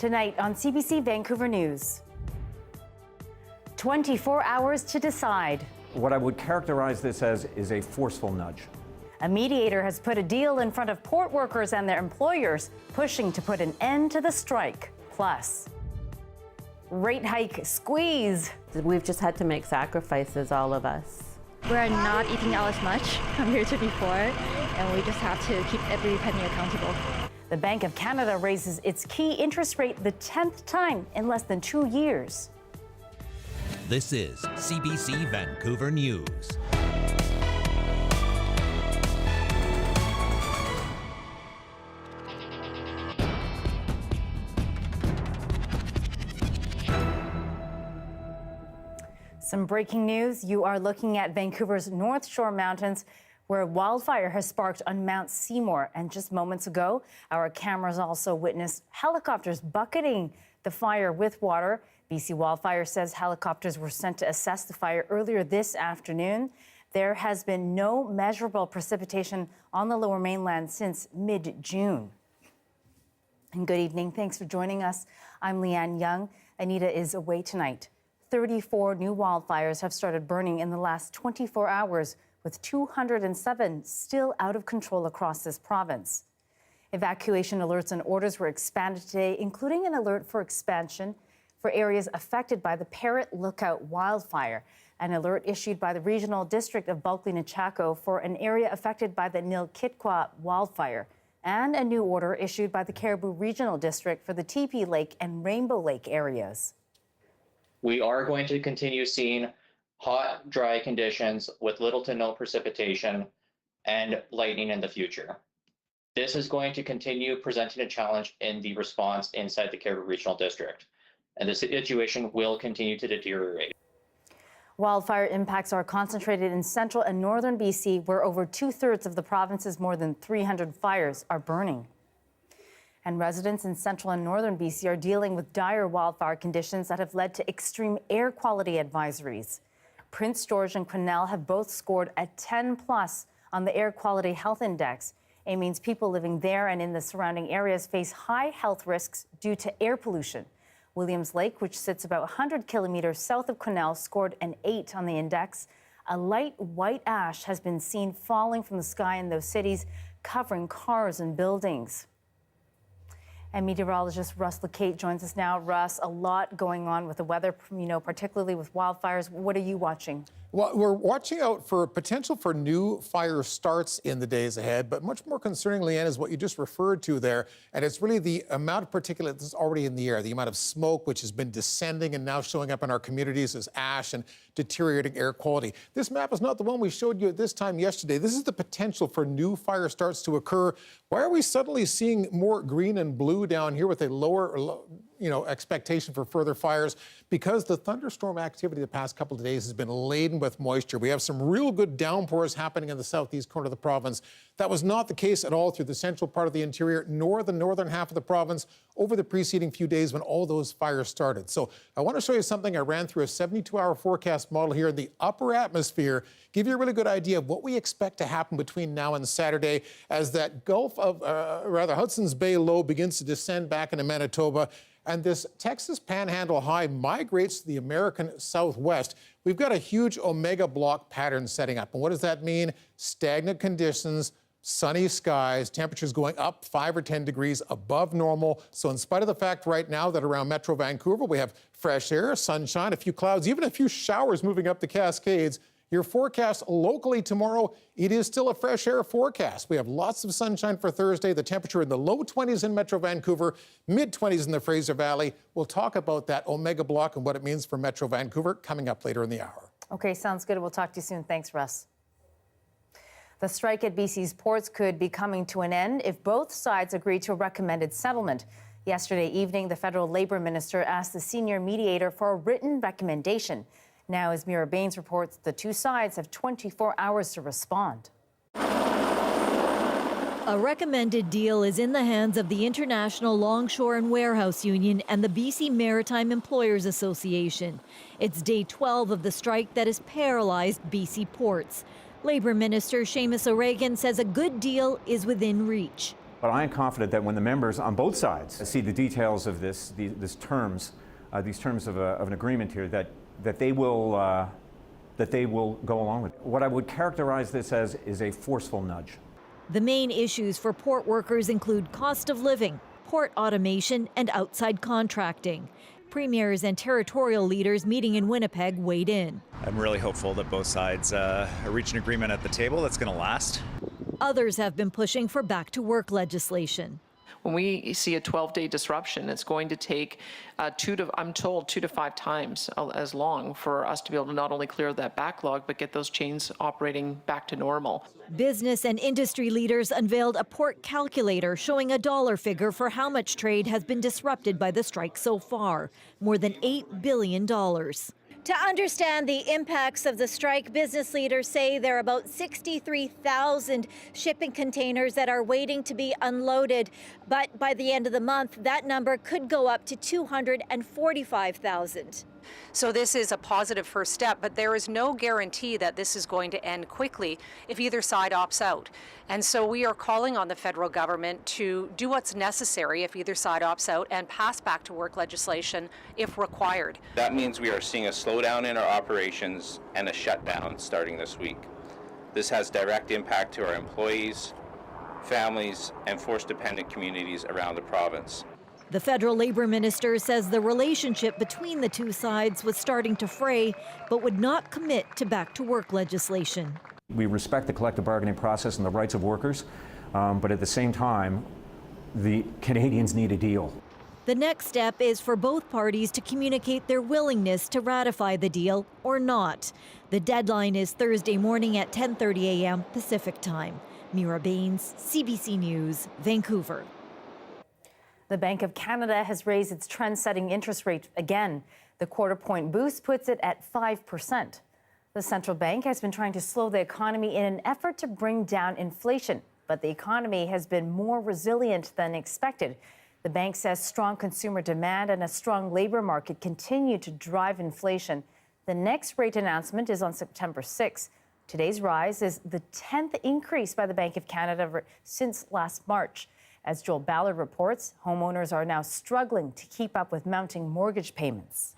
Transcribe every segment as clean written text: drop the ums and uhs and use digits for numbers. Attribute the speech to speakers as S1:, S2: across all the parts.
S1: Tonight on CBC Vancouver News. 24 hours to decide.
S2: What I would characterize this as is a forceful nudge.
S1: A mediator has put a deal in front of port workers and their employers, pushing to put an end to the strike. Plus, rate hike squeeze.
S3: We've just had to make sacrifices, all of us.
S4: We're not eating out as much compared to before, and we just have to keep every penny accountable.
S1: The Bank of Canada raises its key interest rate the 10th time in less than 2 years.
S5: This is CBC Vancouver News.
S1: Some breaking news. You are looking at Vancouver's North Shore Mountains, where a wildfire has sparked on Mount Seymour. And just moments ago, our cameras also witnessed helicopters bucketing the fire with water. BC Wildfire says helicopters were sent to assess the fire earlier this afternoon. There has been no measurable precipitation on the Lower Mainland since mid-June. And good evening. Thanks for joining us. I'm Lien Yeung. Anita is away tonight. 34 new wildfires have started burning in the last 24 hours, with 207 still out of control across this province. Evacuation alerts and orders were expanded today, including an alert for expansion for areas affected by the Parrot Lookout wildfire, an alert issued by the Regional District of Bulkley-Nechako for an area affected by the Nilkitqua wildfire, and a new order issued by the Caribou Regional District for the Teepee Lake and Rainbow Lake areas.
S6: We are going to continue seeing hot, dry conditions with little to no precipitation and lightning in the future. This is going to continue presenting a challenge in the response inside the Caribou Regional District, and the situation will continue to deteriorate.
S1: Wildfire impacts are concentrated in central and northern BC, where over 2/3 of the province's more than 300 fires are burning. And residents in central and northern BC are dealing with dire wildfire conditions that have led to extreme air quality advisories. Prince George and Quesnel have both scored a 10+ on the Air Quality Health Index. It means people living there and in the surrounding areas face high health risks due to air pollution. Williams Lake, which sits about 100 kilometers south of Quesnel, scored an 8 on the index. A light white ash has been seen falling from the sky in those cities, covering cars and buildings. And meteorologist Russ Lacate joins us now. Russ, a lot going on with the weather, particularly with wildfires. What are you watching?
S7: Well, we're watching out for potential for new fire starts in the days ahead, but much more concerning, Leanne, is what you just referred to there, and it's really the amount of particulate that's already in the air, the amount of smoke which has been descending and now showing up in our communities as ash and deteriorating air quality. This map is not the one we showed you at this time yesterday. This is the potential for new fire starts to occur. Why are we suddenly seeing more green and blue down here with a lower expectation for further fires? Because the thunderstorm activity the past couple of days has been laden with moisture. We have some real good downpours happening in the southeast corner of the province. That was not the case at all through the central part of the interior, nor the northern half of the province over the preceding few days when all those fires started. So I want to show you something I ran through a 72-hour forecast model here in the upper atmosphere, give you a really good idea of what we expect to happen between now and Saturday as that Hudson's Bay low begins to descend back into Manitoba. And this Texas Panhandle high migrates to the American Southwest. We've got a huge omega block pattern setting up. And what does that mean? Stagnant conditions, sunny skies, temperatures going up 5 or 10 degrees above normal. So in spite of the fact right now that around Metro Vancouver, we have fresh air, sunshine, a few clouds, even a few showers moving up the Cascades, your forecast locally tomorrow, it is still a fresh air forecast. We have lots of sunshine for Thursday, the temperature in the low 20s in Metro Vancouver, mid-20s in the Fraser Valley. We'll talk about that omega block and what it means for Metro Vancouver coming up later in the hour.
S1: Okay, sounds good. We'll talk to you soon. Thanks, Russ. The strike at BC's ports could be coming to an end if both sides agree to a recommended settlement. Yesterday evening, the federal labor minister asked the senior mediator for a written recommendation. Now, as Mira Baines reports, the two sides have 24 hours to respond.
S8: A recommended deal is in the hands of the International Longshore and Warehouse Union and the BC Maritime Employers Association. It's day 12 of the strike that has paralyzed BC ports. Labour Minister Seymour says a good deal is within reach.
S2: But I am confident that when the members on both sides see the details of these terms of an agreement here, that they will go along with it. What I would characterize this as is a forceful nudge.
S8: The main issues for port workers include cost of living, port automation, and outside contracting. Premiers and territorial leaders meeting in Winnipeg weighed in.
S9: I'm really hopeful that both sides reach an agreement at the table that's going to last.
S8: Others have been pushing for back-to-work legislation.
S10: When we see a 12-day disruption, it's going to take I'm told 2 to 5 times as long for us to be able to not only clear that backlog, but get those chains operating back to normal.
S8: Business and industry leaders unveiled a port calculator showing a dollar figure for how much trade has been disrupted by the strike so far, more than $8 billion. To understand the impacts of the strike, business leaders say there are about 63,000 shipping containers that are waiting to be unloaded. But by the end of the month, that number could go up to 245,000.
S11: So this is a positive first step, but there is no guarantee that this is going to end quickly if either side opts out. And so we are calling on the federal government to do what's necessary if either side opts out and pass back to work legislation if required.
S12: That means we are seeing a slowdown in our operations and a shutdown starting this week. This has direct impact to our employees, families, and force-dependent communities around the province.
S8: The federal labor minister says the relationship between the two sides was starting to fray, but would not commit to back-to-work legislation.
S2: We respect the collective bargaining process and the rights of workers, but at the same time, the Canadians need a deal.
S8: The next step is for both parties to communicate their willingness to ratify the deal or not. The deadline is Thursday morning at 10:30 a.m. Pacific Time. Mira Baines, CBC News, Vancouver.
S1: The Bank of Canada has raised its trend-setting interest rate again. The quarter-point boost puts it at 5%. The central bank has been trying to slow the economy in an effort to bring down inflation, but the economy has been more resilient than expected. The bank says strong consumer demand and a strong labor market continue to drive inflation. The next rate announcement is on September 6. Today's rise is the 10th increase by the Bank of Canada since last March. As Joel Ballard reports, homeowners are now struggling to keep up with mounting mortgage payments.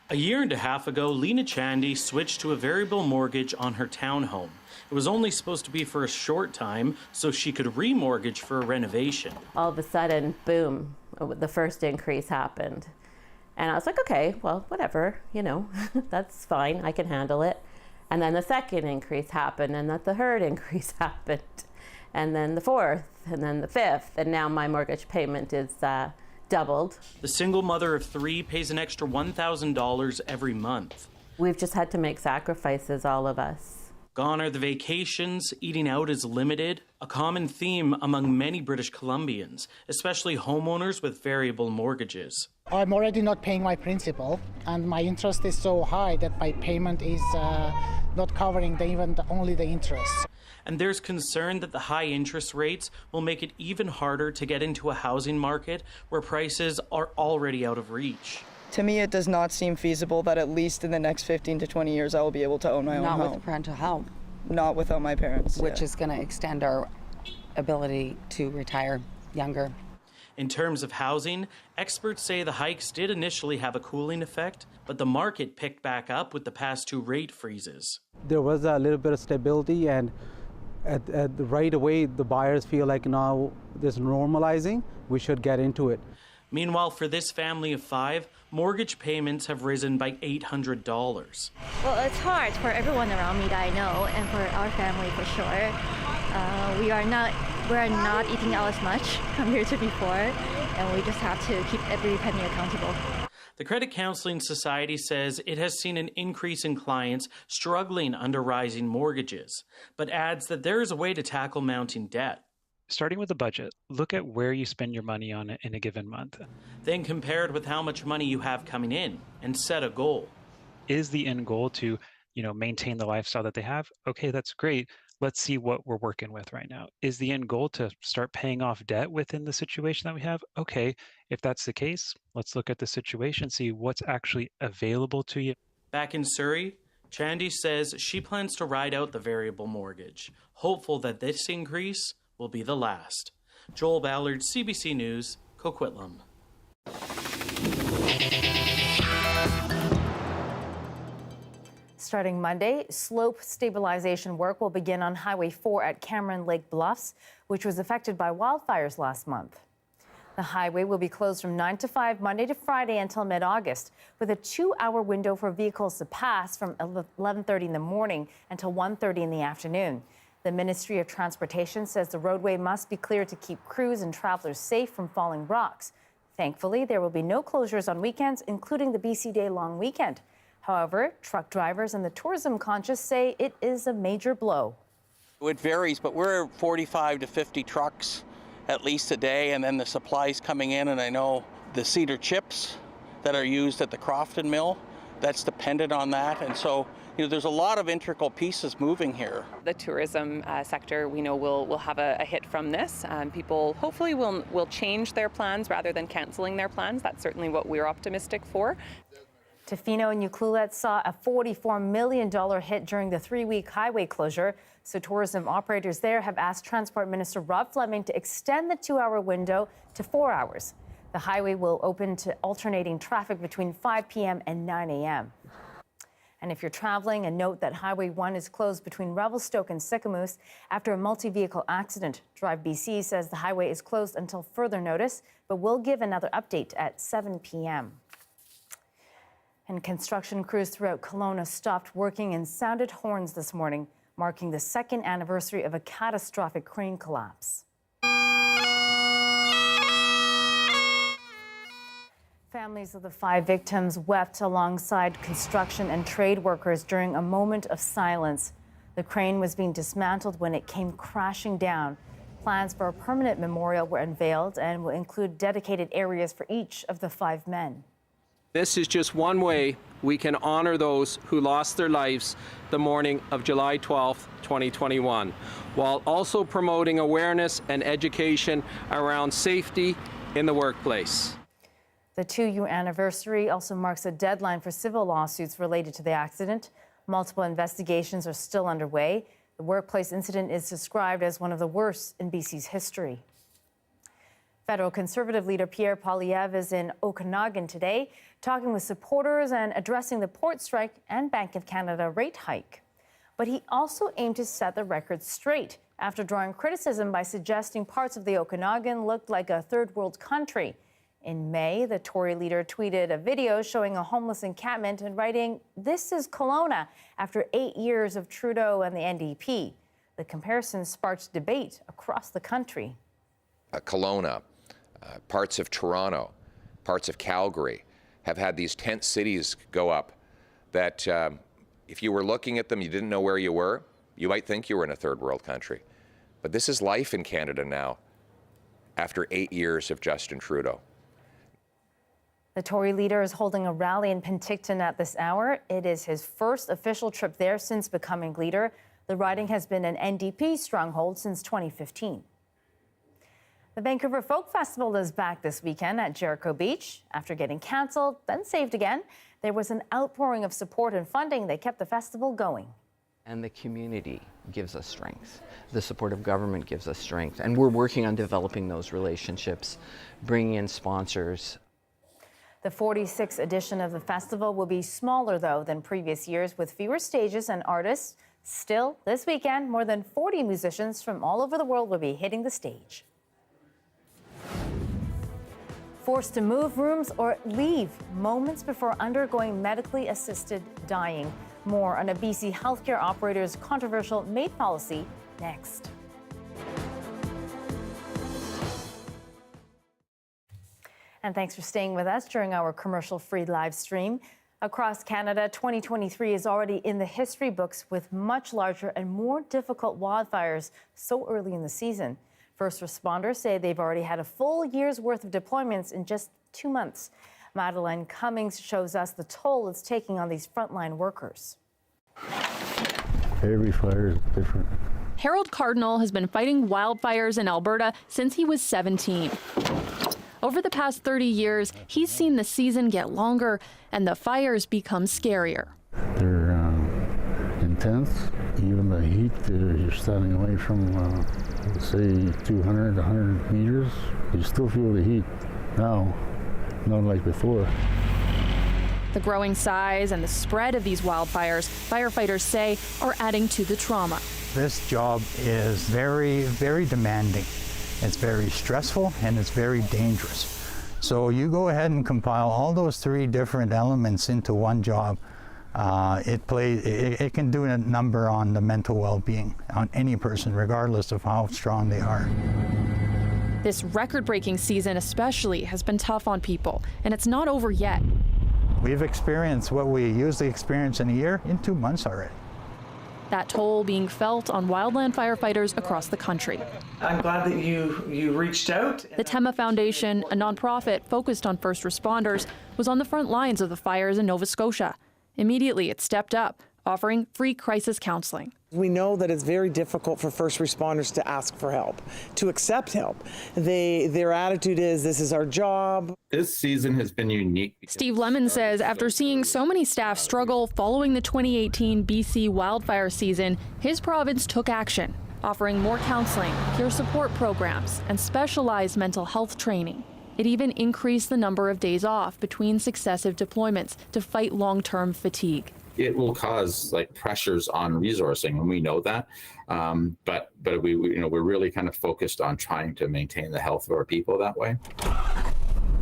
S13: A year and a half ago, Lena Chandy switched to a variable mortgage on her townhome. It was only supposed to be for a short time so she could remortgage for a renovation.
S3: All of a sudden, boom, the first increase happened. And I was like, okay, well, whatever, that's fine, I can handle it. And then the second increase happened, and then the third increase happened. And then the fourth, and then the fifth, and now my mortgage payment is doubled.
S13: The single mother of 3 pays an extra $1,000 every month.
S3: We've just had to make sacrifices, all of us.
S13: Gone are the vacations, eating out is limited, a common theme among many British Columbians, especially homeowners with variable mortgages.
S14: I'm already not paying my principal, and my interest is so high that my payment is not covering only the interest.
S13: And there's concern that the high interest rates will make it even harder to get into a housing market where prices are already out of reach.
S15: To me, it does not seem feasible that at least in the next 15 to 20 years I will be able to own my own home.
S16: Not with parental help.
S15: Not without my parents.
S16: Which is going to extend our ability to retire younger.
S13: In terms of housing, experts say the hikes did initially have a cooling effect, but the market picked back up with the past 2 rate freezes.
S17: There was a little bit of stability, and right away the buyers feel like now this normalizing, we should get into it.
S13: Meanwhile, for this family of 5, mortgage payments have risen by $800.
S4: Well, it's hard for everyone around me that I know, and for our family for sure. We are not eating out as much compared to before, and we just have to keep every penny accountable.
S13: The Credit Counseling Society says it has seen an increase in clients struggling under rising mortgages, but adds that there is a way to tackle mounting debt.
S18: Starting with a budget, look at where you spend your money on in a given month.
S13: Then compare it with how much money you have coming in and set a goal.
S18: Is the end goal to, maintain the lifestyle that they have? Okay, that's great. Let's see what we're working with right now. Is the end goal to start paying off debt within the situation that we have? Okay, if that's the case, let's look at the situation, see what's actually available to you.
S13: Back in Surrey, Chandy says she plans to ride out the variable mortgage, hopeful that this increase will be the last. Joel Ballard, CBC News, Coquitlam.
S1: Starting Monday, slope stabilization work will begin on Highway 4 at Cameron Lake Bluffs, which was affected by wildfires last month. The highway will be closed from 9 to 5 Monday to Friday until mid-August, with a 2-hour window for vehicles to pass from 11:30 in the morning until 1:30 in the afternoon. The Ministry of Transportation says the roadway must be clear to keep crews and travelers safe from falling rocks. Thankfully, there will be no closures on weekends, including the BC Day long weekend. However, truck drivers and the tourism conscious say it is a major blow.
S19: It varies, but we're 45 to 50 trucks at least a day, and then the supplies coming in, and I know the cedar chips that are used at the Crofton mill, that's dependent on that, and so there's a lot of integral pieces moving here.
S20: The tourism sector, we know, will have a hit from this. People hopefully will change their plans rather than canceling their plans. That's certainly what we're optimistic for.
S1: Tofino and Ucluelet saw a $44 million hit during the 3-week highway closure. So tourism operators there have asked Transport Minister Rob Fleming to extend the 2-hour window to 4 hours. The highway will open to alternating traffic between 5 p.m. and 9 a.m. And if you're traveling, a note that Highway 1 is closed between Revelstoke and Sicamous after a multi-vehicle accident. Drive BC says the highway is closed until further notice, but will give another update at 7 p.m. And construction crews throughout Kelowna stopped working and sounded horns this morning, marking the 2nd anniversary of a catastrophic crane collapse. Families of the 5 victims wept alongside construction and trade workers during a moment of silence. The crane was being dismantled when it came crashing down. Plans for a permanent memorial were unveiled and will include dedicated areas for each of the 5 men.
S21: This is just one way we can honor those who lost their lives the morning of July 12, 2021, while also promoting awareness and education around safety in the workplace.
S1: The 2-year anniversary also marks a deadline for civil lawsuits related to the accident. Multiple investigations are still underway. The workplace incident is described as one of the worst in BC's history. Federal Conservative leader Pierre is in Okanagan today, talking with supporters and addressing the port strike and Bank of Canada rate hike. But he also aimed to set the record straight after drawing criticism by suggesting parts of the Okanagan looked like a third world country. In May, the Tory leader tweeted a video showing a homeless encampment and writing, "This is Kelowna," after 8 years of Trudeau and the NDP. The comparison sparked debate across the country.
S22: Kelowna, parts of Toronto, parts of Calgary have had these tent cities go up that if you were looking at them, you didn't know where you were. You might think you were in a third world country. But this is life in Canada now after 8 years of Justin Trudeau.
S1: The Tory leader is holding a rally in Penticton at this hour. It is his first official trip there since becoming leader. The riding has been an NDP stronghold since 2015. The Vancouver Folk Festival is back this weekend at Jericho Beach. After getting cancelled, then saved again, there was an outpouring of support and funding that kept the festival going.
S23: And the community gives us strength. The support of government gives us strength. And we're working on developing those relationships, bringing in sponsors.
S1: The 46th edition of the festival will be smaller, though, than previous years, with fewer stages and artists. Still, this weekend, more than 40 musicians from all over the world will be hitting the stage. Forced to move rooms or leave moments before undergoing medically assisted dying. More on a BC healthcare operator's controversial MAID policy next. And thanks for staying with us during our commercial-free live stream. Across Canada, 2023 is already in the history books with much larger and more difficult wildfires so early in the season. First responders say they've already had a full year's worth of deployments in just 2 months. Madeleine Cummings shows us the toll it's taking on these frontline workers.
S24: Every fire is different.
S25: Harold Cardinal has been fighting wildfires in Alberta since he was 17. Over the past 30 years, he's seen the season get longer and the fires become scarier.
S24: They're intense,
S5: Even the heat, you're standing away from, say, 200, 100 meters, you still feel the heat now, not like before.
S25: The growing size and the spread of these wildfires, firefighters say, are adding to the trauma.
S6: This job is very, very demanding. It's very stressful and it's very dangerous. So you go ahead and compile all those three different elements into one job. It can do a number on the mental well-being on any person, regardless of how strong they are.
S25: This record-breaking season especially has been tough on people, and it's not over yet.
S6: We've experienced what we usually experience in a year in 2 months already.
S25: That toll being felt on wildland firefighters across the country.
S7: I'm glad that you reached out.
S25: The Tema Foundation, a nonprofit focused on first responders, was on the front lines of the fires in Nova Scotia. Immediately, it stepped up, offering free crisis counseling.
S7: We know that it's very difficult for first responders to ask for help, to accept help. Their attitude is, this is our job.
S9: This season has been unique.
S25: Steve Lemon says after seeing so many staff struggle following the 2018 BC wildfire season, his province took action, offering more counseling, peer support programs, and specialized mental health training. It even increased the number of days off between successive deployments to fight long-term fatigue.
S9: It will cause pressures on resourcing, and we know that. But we're really kind of focused on trying to maintain the health of our people that way.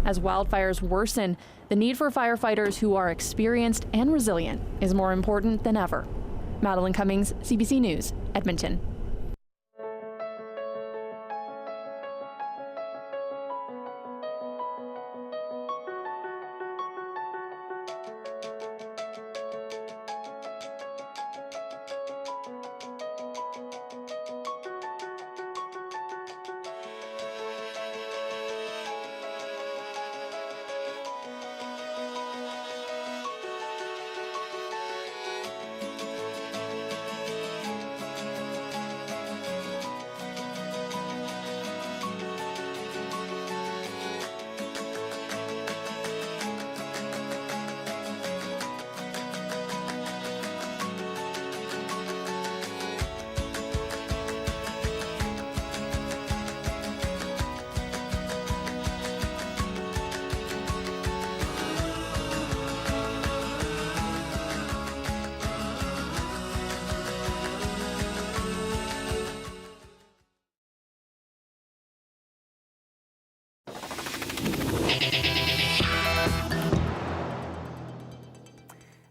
S25: As wildfires worsen, the need for firefighters who are experienced and resilient is more important than ever. Madeline Cummings, CBC News, Edmonton.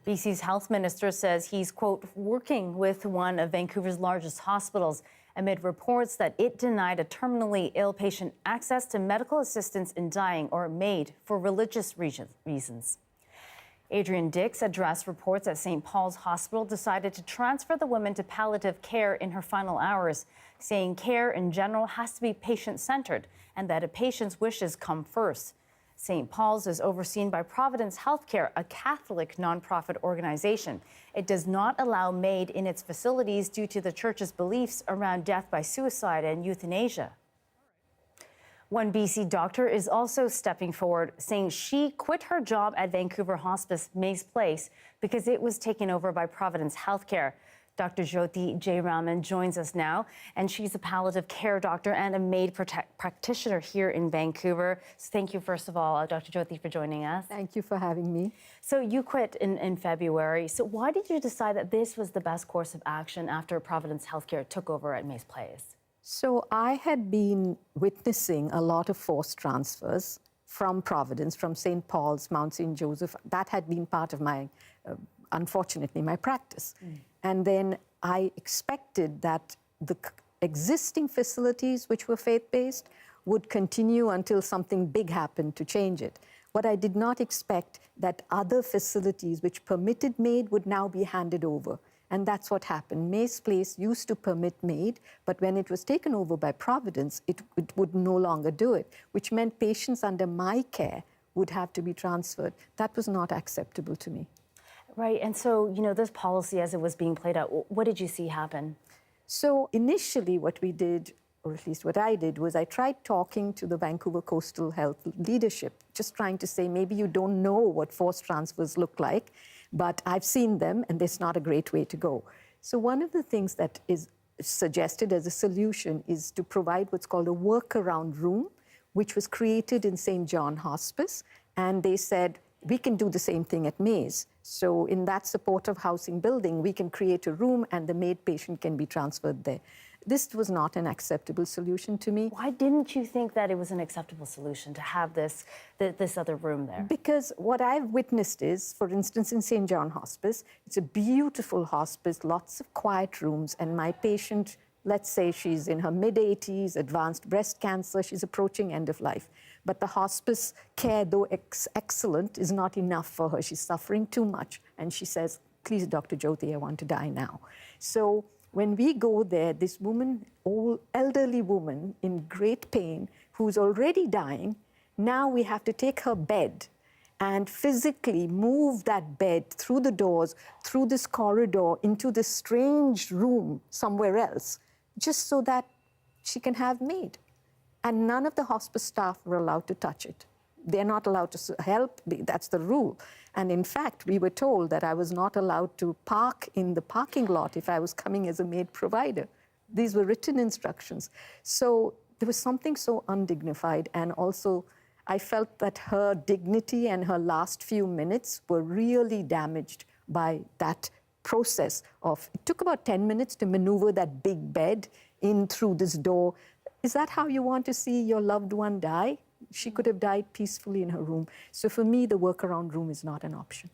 S1: BC's health minister says he's, quote, working with one of Vancouver's largest hospitals amid reports that it denied a terminally ill patient access to medical assistance in dying or MAID for religious reasons. Adrian Dix addressed reports that St. Paul's Hospital decided to transfer the woman to palliative care in her final hours, saying care in general has to be patient-centered and that a patient's wishes come first. St. Paul's is overseen by Providence Healthcare, a Catholic nonprofit organization. It does not allow MAID in its facilities due to the church's beliefs around death by suicide and euthanasia. One BC doctor is also stepping forward, saying she quit her job at Vancouver Hospice Maze Place because it was taken over by Providence Healthcare. Dr. Jyoti J Rahman joins us now, and she's a palliative care doctor and a MAID practitioner here in Vancouver. So thank you, first of all, Dr. Jyoti, for joining us.
S24: Thank you for having me.
S1: So you quit in February. So why did you decide that this was the best course of action after Providence Healthcare took over at Maze Place?
S24: So I had been witnessing a lot of forced transfers from Providence, from St. Paul's, Mount St. Joseph. That had been part of my, unfortunately, my practice. And then I expected that the existing facilities, which were faith-based, would continue until something big happened to change it. What I did not expect that other facilities which permitted MAID would now be handed over. And that's what happened. Maze Place used to permit MAID, but when it was taken over by Providence, it would no longer do it, which meant patients under my care would have to be transferred. That was not acceptable to me.
S1: Right, and so, you know, this policy as it was being played out, what did you see happen?
S24: So initially what we did, or at least what I did, was I tried talking to the Vancouver Coastal Health leadership, just trying to say, maybe you don't know what forced transfers look like, but I've seen them and it's not a great way to go. So one of the things that is suggested as a solution is to provide what's called a workaround room, which was created in St. John Hospice. And they said, we can do the same thing at Maze. So in that supportive housing building, we can create a room and the MAID patient can be transferred there. This was not an acceptable solution to me.
S1: Why didn't you think that it was an acceptable solution to have this other room there?
S24: Because what I've witnessed is, for instance, in St. John Hospice, it's a beautiful hospice, lots of quiet rooms, and my patient, let's say she's in her mid-80s, advanced breast cancer, she's approaching end of life. But the hospice care, though excellent, is not enough for her. She's suffering too much. And she says, please, Dr. Jyoti, I want to die now. So when we go there, this woman, old elderly woman in great pain, who's already dying, now we have to take her bed and physically move that bed through the doors, through this corridor, into this strange room somewhere else, just so that she can have MAID. And none of the hospice staff were allowed to touch it. They're not allowed to help, that's the rule. And in fact, we were told that I was not allowed to park in the parking lot if I was coming as a MAID provider. These were written instructions. So there was something so undignified, and also I felt that her dignity and her last few minutes were really damaged by that process of, it took about 10 minutes to maneuver that big bed in through this door. Is that how you want to see your loved one die? She could have died peacefully in her room. So for me, the workaround room is not an option.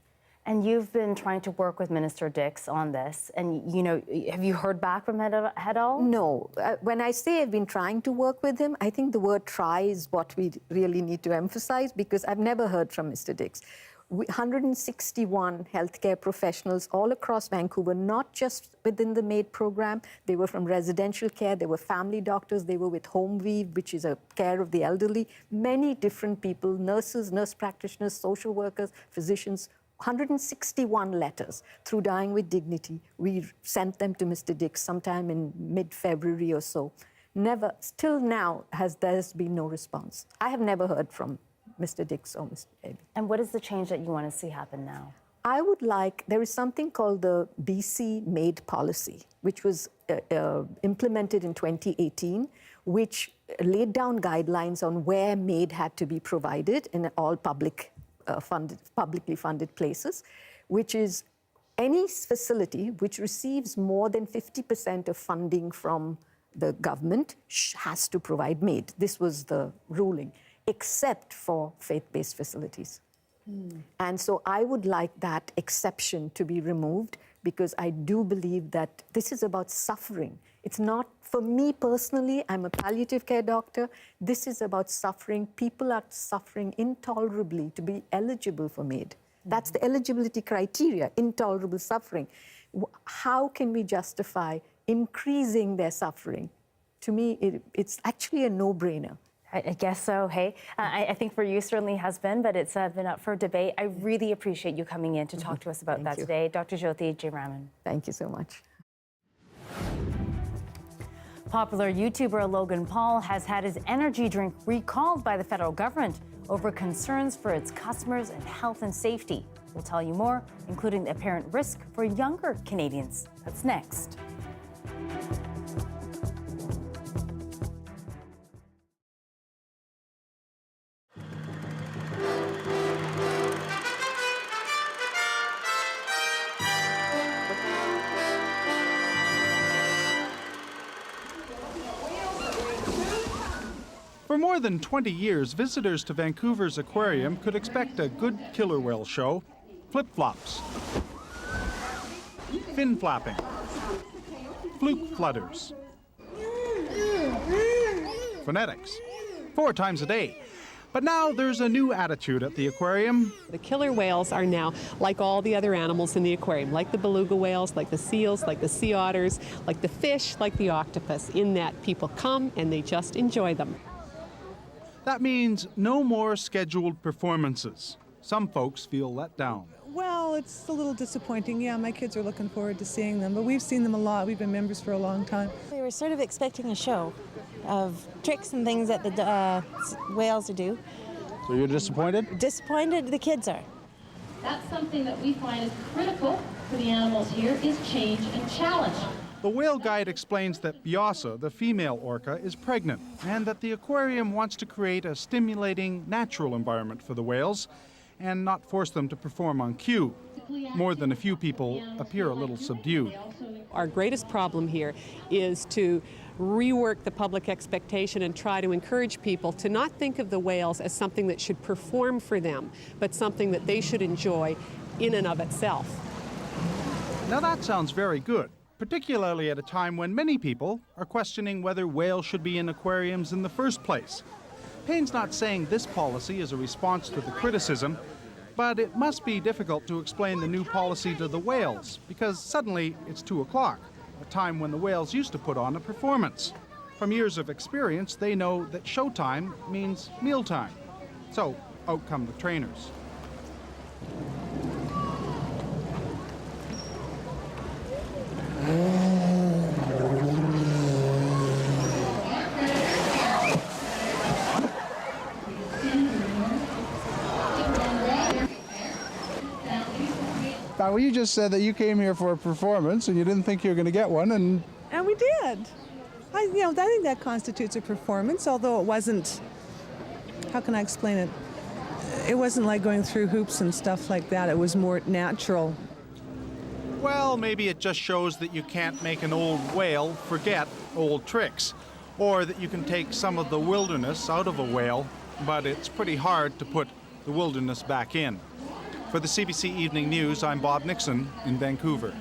S1: And you've been trying to work with Minister Dix on this. And, you know, have you heard back from him at all?
S24: No. When I say I've been trying to work with him, I think the word try is what we really need to emphasize, because I've never heard from Mr. Dix. 161 healthcare professionals all across Vancouver, not just within the MAID program. They were from residential care, they were family doctors, they were with Home Weave, which is a care of the elderly. Many different people, nurses, nurse practitioners, social workers, physicians, 161 letters through Dying with Dignity. We sent them to Mr. Dix sometime in mid-February or so. Never, still now, there's been no response. I have never heard from Mr. Dix or Mr. Baby.
S1: And what is the change that you want to see happen now?
S24: I would like, there is something called the BC MAID policy, which was implemented in 2018, which laid down guidelines on where MAID had to be provided in all publicly funded places, which is any facility which receives more than 50% of funding from the government has to provide MAID. This was the ruling, except for faith-based facilities. And so I would like that exception to be removed, because I do believe that this is about suffering. It's not, for me personally, I'm a palliative care doctor, this is about suffering. People are suffering intolerably to be eligible for MAID. That's the eligibility criteria, intolerable suffering. How can we justify increasing their suffering? To me, it's actually a no-brainer.
S1: I guess so. Hey, I think for you certainly has been, but it's been up for debate. I really appreciate you coming in to talk to us about that today. Dr. Jyoti J Rahman.
S24: Thank you so much.
S1: Popular YouTuber Logan Paul has had his energy drink recalled by the federal government over concerns for its customers and health and safety. We'll tell you more, including the apparent risk for younger Canadians. That's next.
S2: For more than 20 years, visitors to Vancouver's aquarium could expect a good killer whale show, flip-flops, fin flapping, fluke flutters, phonetics, 4 times a day. But now there's a new attitude at the aquarium.
S8: The killer whales are now like all the other animals in the aquarium, like the beluga whales, like the seals, like the sea otters, like the fish, like the octopus, in that people come and they just enjoy them.
S2: That means no more scheduled performances. Some folks feel let down.
S10: Well, it's a little disappointing. Yeah, my kids are looking forward to seeing them, but we've seen them a lot. We've been members for a long time.
S11: We were sort of expecting a show of tricks and things that the whales do.
S2: So you're disappointed?
S11: Disappointed, the kids are.
S12: That's something that we find is critical
S3: for the animals here is change and challenge.
S2: The whale guide explains that Biasa, the female orca, is pregnant and that the aquarium wants to create a stimulating, natural environment for the whales and not force them to perform on cue. More than a few people appear a little subdued.
S8: Our greatest problem here is to rework the public expectation and try to encourage people to not think of the whales as something that should perform for them, but something that they should enjoy in and of itself.
S2: Now that sounds very good, particularly at a time when many people are questioning whether whales should be in aquariums in the first place. Payne's not saying this policy is a response to the criticism, but it must be difficult to explain the new policy to the whales because suddenly it's 2 o'clock, a time when the whales used to put on a performance. From years of experience, they know that showtime means mealtime. So out come the trainers.
S12: Well, you just said that you came here for a performance and you didn't think you were going to get one, and
S10: we did. I think that constitutes a performance, although it wasn't, how can I explain it? It wasn't like going through hoops and stuff like that. It was more natural.
S2: Well, maybe it just shows that you can't make an old whale forget old tricks, or that you can take some of the wilderness out of a whale, but it's pretty hard to put the wilderness back in. For the CBC Evening News, I'm Bob Nixon in Vancouver.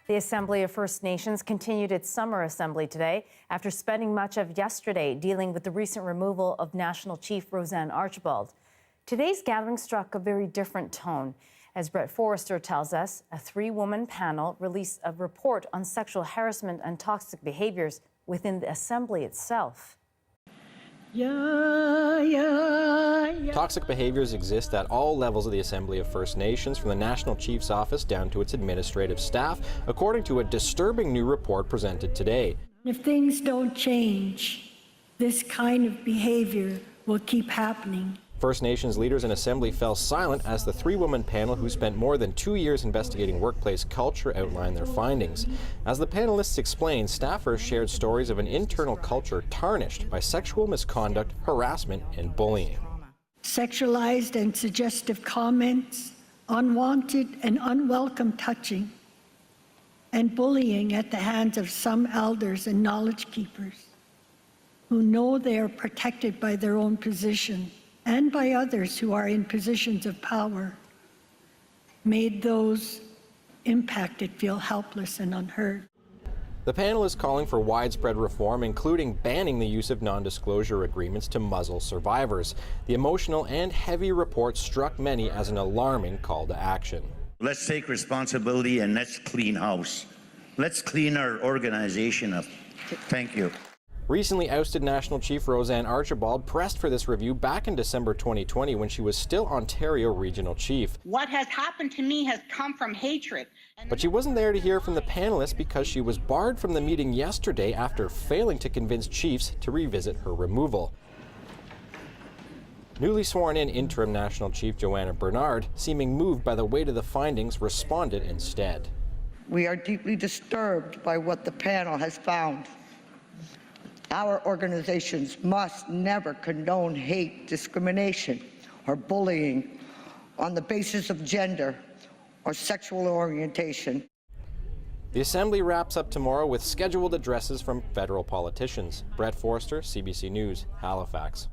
S1: The Assembly of First Nations continued its summer assembly today after spending much of yesterday dealing with the recent removal of National Chief Roseanne Archibald. Today's gathering struck a very different tone. As Brett Forrester tells us, a 3-woman panel released a report on sexual harassment and toxic behaviors within the Assembly itself.
S14: Toxic behaviors exist at all levels of the Assembly of First Nations, from the National Chief's office down to its administrative staff, according to a disturbing new report presented today.
S15: If things don't change, this kind of behavior will keep happening.
S14: First Nations leaders in Assembly fell silent as the 3-woman panel, who spent more than 2 years investigating workplace culture, outlined their findings. As the panelists explained, staffers shared stories of an internal culture tarnished by sexual misconduct, harassment, and bullying.
S15: Sexualized and suggestive comments, unwanted and unwelcome touching, and bullying at the hands of some elders and knowledge keepers who know they are protected by their own position and by others who are in positions of power, made those impacted feel helpless and unheard.
S14: The panel is calling for widespread reform, including banning the use of non-disclosure agreements to muzzle survivors. The emotional and heavy report struck many as an alarming call to action.
S16: Let's take responsibility and let's clean house. Let's clean our organization up. Thank you.
S14: Recently ousted National Chief Roseanne Archibald pressed for this review back in December 2020 when she was still Ontario Regional Chief.
S26: What has happened to me has come from hatred.
S14: But she wasn't there to hear from the panelists because she was barred from the meeting yesterday after failing to convince chiefs to revisit her removal. Newly sworn in interim National Chief Joanna Bernard, seeming moved by the weight of the findings, responded instead.
S27: We are deeply disturbed by what the panel has found. Our organizations must never condone hate, discrimination, or bullying on the basis of gender or sexual orientation.
S14: The Assembly wraps up tomorrow with scheduled addresses from federal politicians. Brett Forrester, CBC News, Halifax.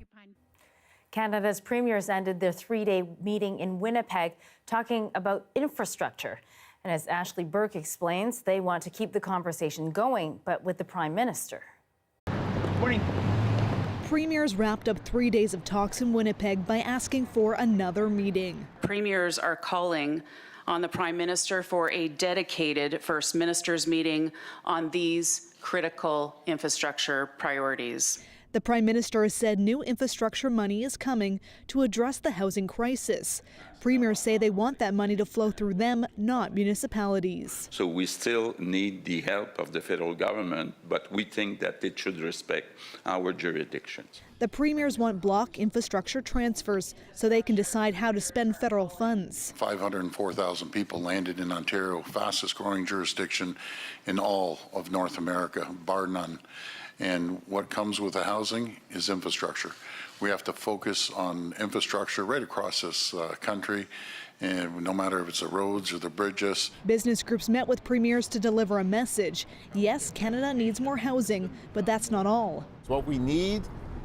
S1: Canada's premiers ended their 3-day meeting in Winnipeg talking about infrastructure. And as Ashley Burke explains, they want to keep the conversation going, but with the Prime Minister.
S4: morning.
S13: Premiers wrapped up 3 days of talks in Winnipeg by asking for another meeting.
S17: Premiers are calling on the Prime Minister for a dedicated First Ministers meeting on these critical infrastructure priorities.
S13: The Prime Minister has said new infrastructure money is coming to address the housing crisis. Premiers say they want that money to flow through them, not municipalities.
S18: So we still need the help of the federal government, but we think that it should respect our jurisdictions.
S13: The premiers want block infrastructure transfers so they can decide how to spend federal funds.
S19: 504,000 people landed in Ontario, fastest growing jurisdiction in all of North America, bar none. And what comes with the housing is infrastructure. We have to focus on infrastructure right across this country, and no matter if it's the roads or the bridges.
S13: Business groups met with premiers to deliver a message. Yes, Canada needs more housing, but that's not all.
S20: So what we need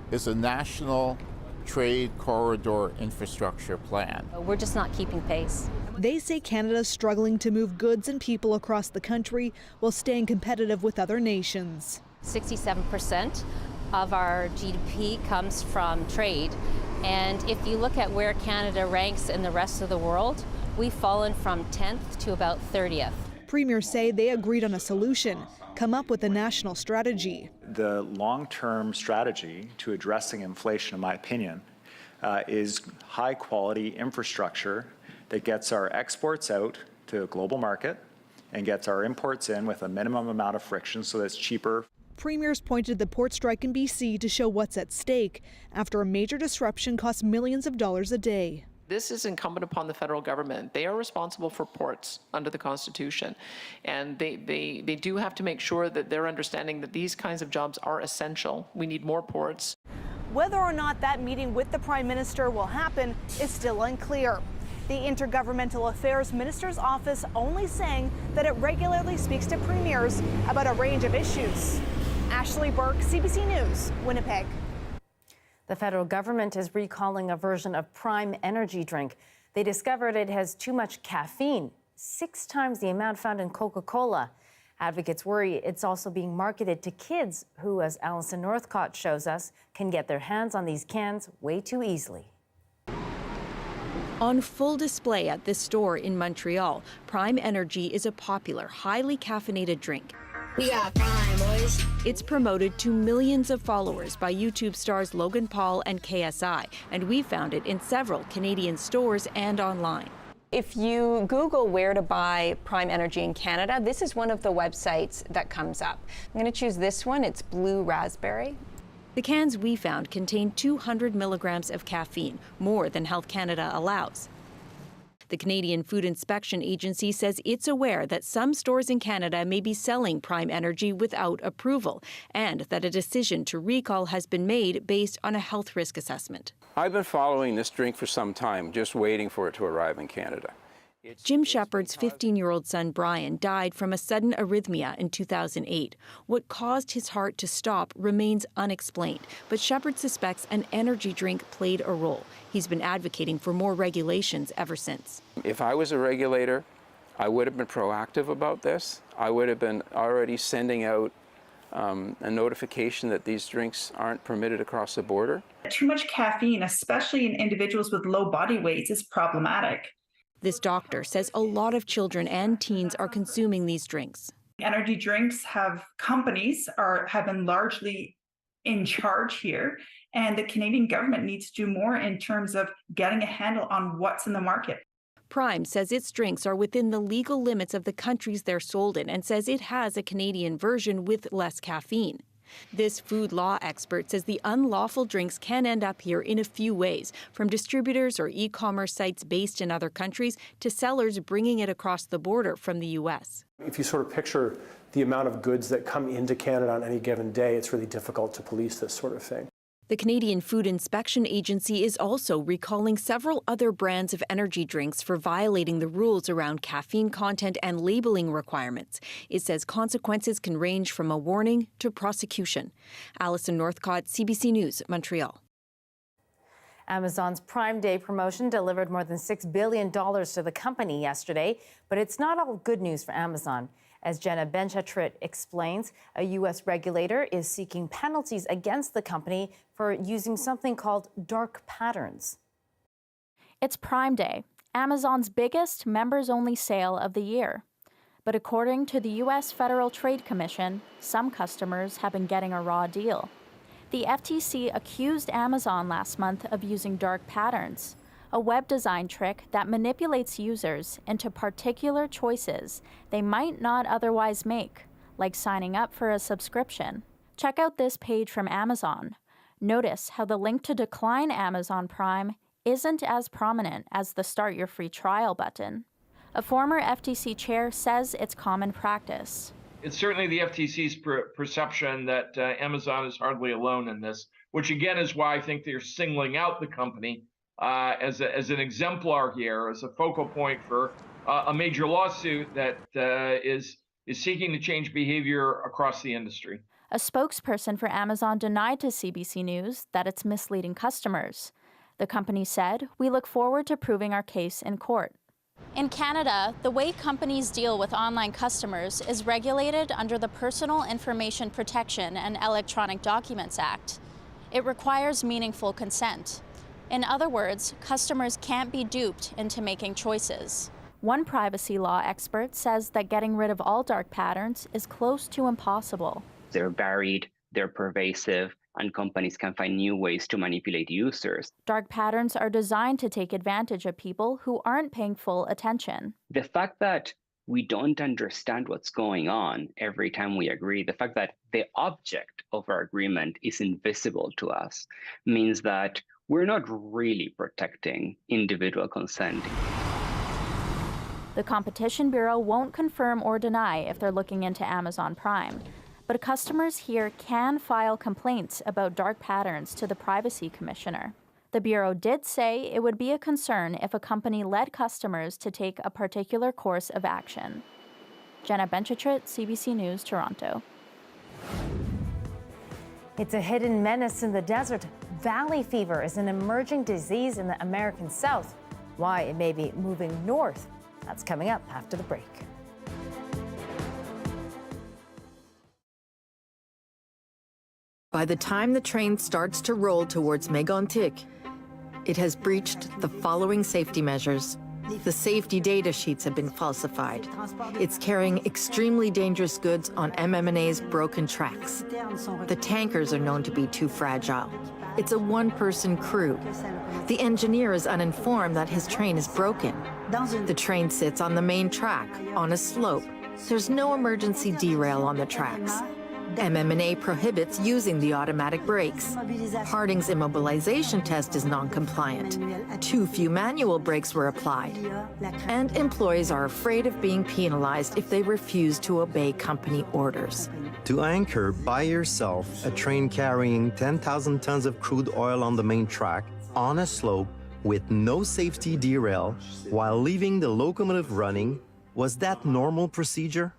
S20: is a national trade corridor infrastructure plan.
S21: We're just not keeping pace.
S13: They say Canada's struggling to move goods and people across the country while staying competitive with other nations.
S21: 67% of our GDP comes from trade. And if you look at where Canada ranks in the rest of the world, we've fallen from 10th to about 30th.
S13: Premiers say they agreed on a solution, come up with a national strategy.
S28: The long-term strategy to addressing inflation, in my opinion, is high-quality infrastructure that gets our exports out to a global market and gets our imports in with a minimum amount of friction so that it's cheaper.
S13: Premiers pointed to the port strike in BC to show what's at stake after a major disruption cost millions of dollars a day.
S29: This is incumbent upon the federal government. They are responsible for ports under the Constitution, and they do have to make sure that they're understanding that these kinds of jobs are essential. We need more ports.
S13: Whether or not that meeting with the Prime Minister will happen is still unclear. The Intergovernmental Affairs Minister's Office only saying that it regularly speaks to premiers about a range of issues. Ashley Burke, CBC News, Winnipeg.
S1: The federal government is recalling a version of Prime energy drink. They discovered it has too much caffeine, 6 times the amount found in Coca-Cola. Advocates worry it's also being marketed to kids who, as Alison Northcott shows us, can get their hands on these cans way too easily.
S30: On full display at this store in Montreal, Prime Energy is a popular, highly caffeinated drink.
S31: We got Prime, boys.
S30: It's promoted to millions of followers by YouTube stars Logan Paul and KSI, and we found it in several Canadian stores and online.
S31: If you Google where to buy Prime Energy in Canada, this is one of the websites that comes up. I'm going to choose this one. It's Blue Raspberry.
S30: The cans we found contain 200 milligrams of caffeine, more than Health Canada allows. The Canadian Food Inspection Agency says it's aware that some stores in Canada may be selling Prime Energy without approval, and that a decision to recall has been made based on a health risk assessment.
S32: I've been following this drink for some time, just waiting for it to arrive in Canada.
S30: Jim Shepard's 15-year-old son Brian died from a sudden arrhythmia in 2008. What caused his heart to stop remains unexplained, but Shepard suspects an energy drink played a role. He's been advocating for more regulations ever since.
S32: If I was a regulator, I would have been proactive about this. I would have been already sending out a notification that these drinks aren't permitted across the border.
S33: Too much caffeine, especially in individuals with low body weights, is problematic.
S30: This doctor says a lot of children and teens are consuming these drinks.
S33: Energy drinks companies have been largely in charge here, and the Canadian government needs to do more in terms of getting a handle on what's in the market.
S30: Prime says its drinks are within the legal limits of the countries they're sold in and says it has a Canadian version with less caffeine. This food law expert says the unlawful drinks can end up here in a few ways, from distributors or e-commerce sites based in other countries to sellers bringing it across the border from the U.S.
S34: If you sort of picture the amount of goods that come into Canada on any given day, it's really difficult to police this sort of thing.
S30: The Canadian Food Inspection Agency is also recalling several other brands of energy drinks for violating the rules around caffeine content and labeling requirements. It says consequences can range from a warning to prosecution. Alison Northcott, CBC News, Montreal.
S1: Amazon's Prime Day promotion delivered more than $6 billion to the company yesterday, but it's not all good news for Amazon. As Jenna Benchatrit explains, a U.S. regulator is seeking penalties against the company for using something called dark patterns.
S3: It's Prime Day, Amazon's biggest members-only sale of the year. But according to the U.S. Federal Trade Commission, some customers have been getting a raw deal. The FTC accused Amazon last month of using dark patterns, a web design trick that manipulates users into particular choices they might not otherwise make, like signing up for a subscription. Check out this page from Amazon. Notice how the link to decline Amazon Prime isn't as prominent as the Start Your Free Trial button. A former FTC chair says it's common practice.
S4: It's certainly the FTC's perception that Amazon is hardly alone in this, which again is why I think they're singling out the company as an exemplar here, as a focal point for a major lawsuit that is seeking to change behavior across the industry.
S3: A spokesperson for Amazon denied to CBC News that it's misleading customers. The company said, "We look forward to proving our case in court." In Canada, the way companies deal with online customers is regulated under the Personal Information Protection and Electronic Documents Act. It requires meaningful consent. In other words, customers can't be duped into making choices. One privacy law expert says that getting rid of all dark patterns is close to impossible.
S5: They're varied, they're pervasive, and companies can find new ways to manipulate users.
S3: Dark patterns are designed to take advantage of people who aren't paying full attention.
S5: The fact that we don't understand what's going on every time we agree, the fact that the object of our agreement is invisible to us, means that we're not really protecting individual consent.
S3: The Competition Bureau won't confirm or deny if they're looking into Amazon Prime. But customers here can file complaints about dark patterns to the Privacy Commissioner. The Bureau did say it would be a concern if a company led customers to take a particular course of action. Jenna Benchatrit, CBC News, Toronto.
S1: It's a hidden menace in the desert. Valley fever is an emerging disease in the American South. Why it may be moving north, that's coming up after the break.
S6: By the time the train starts to roll towards Mégantic, it has breached the following safety measures. The safety data sheets have been falsified. It's carrying extremely dangerous goods on MMNA's broken tracks. The tankers are known to be too fragile. It's a one-person crew. The engineer is uninformed that his train is broken. The train sits on the main track, on a slope. There's no emergency derail on the tracks. MMNA prohibits using the automatic brakes. Harding's immobilization test is non-compliant. Too few manual brakes were applied. And employees are afraid of being penalized if they refuse to obey company orders.
S7: To anchor by yourself a train carrying 10,000 tons of crude oil on the main track, on a slope, with no safety derail, while leaving the locomotive running, was that normal procedure?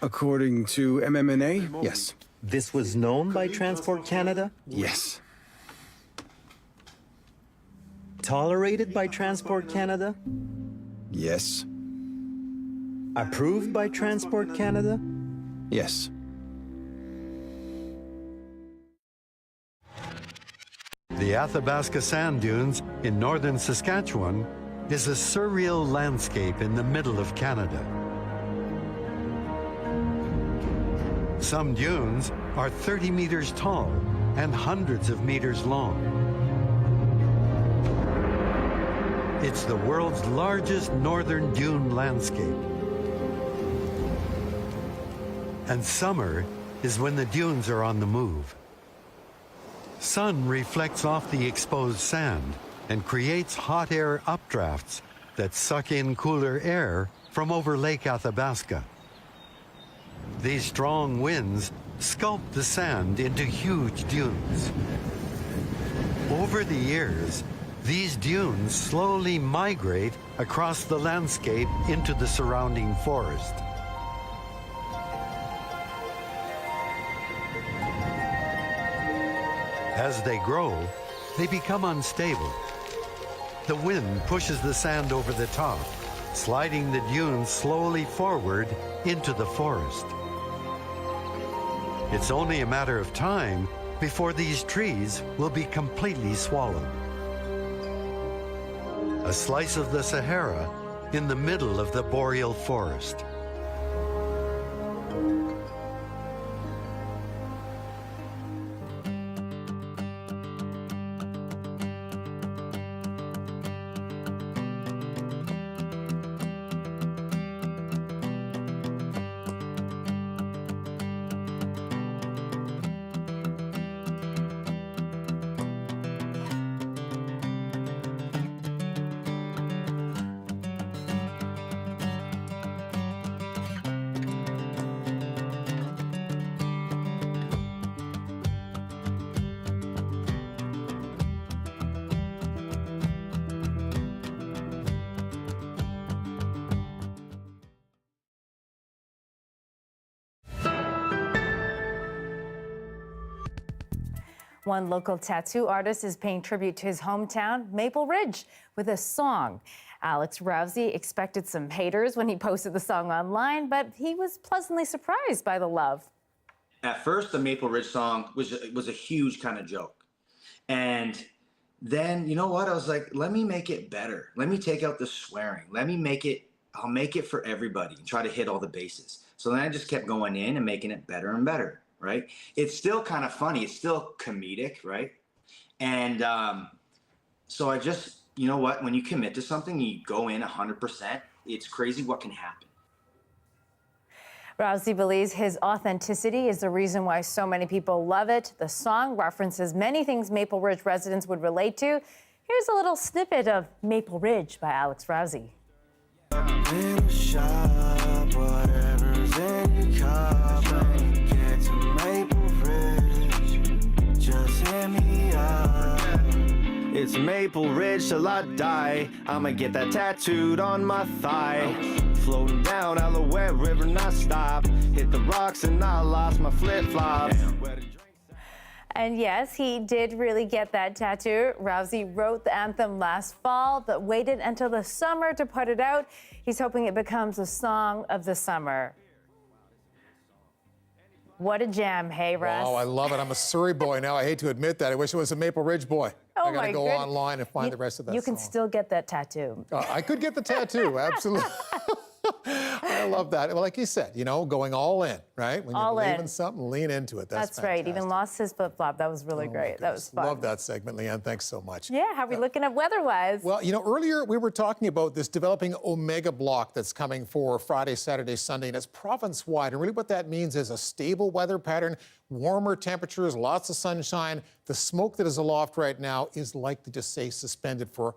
S8: According to MMNA, yes.
S7: This was known by Transport Canada?
S8: Yes.
S7: Tolerated by Transport Canada?
S8: Yes.
S7: Approved by Transport Canada?
S8: Yes.
S9: The Athabasca Sand Dunes in northern Saskatchewan is a surreal landscape in the middle of Canada. Some dunes are 30 meters tall and hundreds of meters long. It's the world's largest northern dune landscape. And summer is when the dunes are on the move. Sun reflects off the exposed sand and creates hot air updrafts that suck in cooler air from over Lake Athabasca. These strong winds sculpt the sand into huge dunes. Over the years, these dunes slowly migrate across the landscape into the surrounding forest. As they grow, they become unstable. The wind pushes the sand over the top, sliding the dunes slowly forward into the forest. It's only a matter of time before these trees will be completely swallowed. A slice of the Sahara in the middle of the boreal forest.
S1: One local tattoo artist is paying tribute to his hometown, Maple Ridge, with a song. Alex Rousey expected some haters when he posted the song online, but he was pleasantly surprised by the love.
S2: At first, the Maple Ridge song was a huge kind of joke. And then, you know what? I was like, let me make it better. Let me take out the swearing. I'll make it for everybody and try to hit all the bases. So then I just kept going in and making it better and better. Right? It's still kind of funny. It's still comedic, right? And so I just, you know what? When you commit to something, you go in 100%. It's crazy what can happen.
S1: Rousey believes his authenticity is the reason why so many people love it. The song references many things Maple Ridge residents would relate to. Here's a little snippet of Maple Ridge by Alex Rousey.
S10: In the shop, whatever's in your cup, when you get to Maple Ridge, just hit me up. It's Maple Ridge till I die. I'ma get that tattooed on my thigh. Floating down Alouette River, not stop. Hit the rocks and I lost my flip-flops.
S1: And yes, he did really get that tattoo. Rousey wrote the anthem last fall, but waited until the summer to put it out. He's hoping it becomes a song of the summer. What a jam, hey, Russ?
S11: Oh, I love it. I'm a Surrey boy now. I hate to admit that. I wish I was a Maple Ridge boy.
S1: Oh,
S11: I got to go online and find the rest of that
S1: You
S11: song.
S1: can still get that tattoo.
S11: I could get the tattoo, absolutely. I love that. Well, like you said, you know, going all in, right? When you believe in something, lean into it. That's
S1: right. Even lost his flip-flop. That was really great. That was fun.
S11: Love that segment, Leanne. Thanks so much.
S1: Yeah, how are we looking at weather-wise?
S11: Well, you know, earlier we were talking about this developing omega block that's coming for Friday, Saturday, Sunday, and it's province-wide. And really what that means is a stable weather pattern, warmer temperatures, lots of sunshine. The smoke that is aloft right now is likely to stay suspended for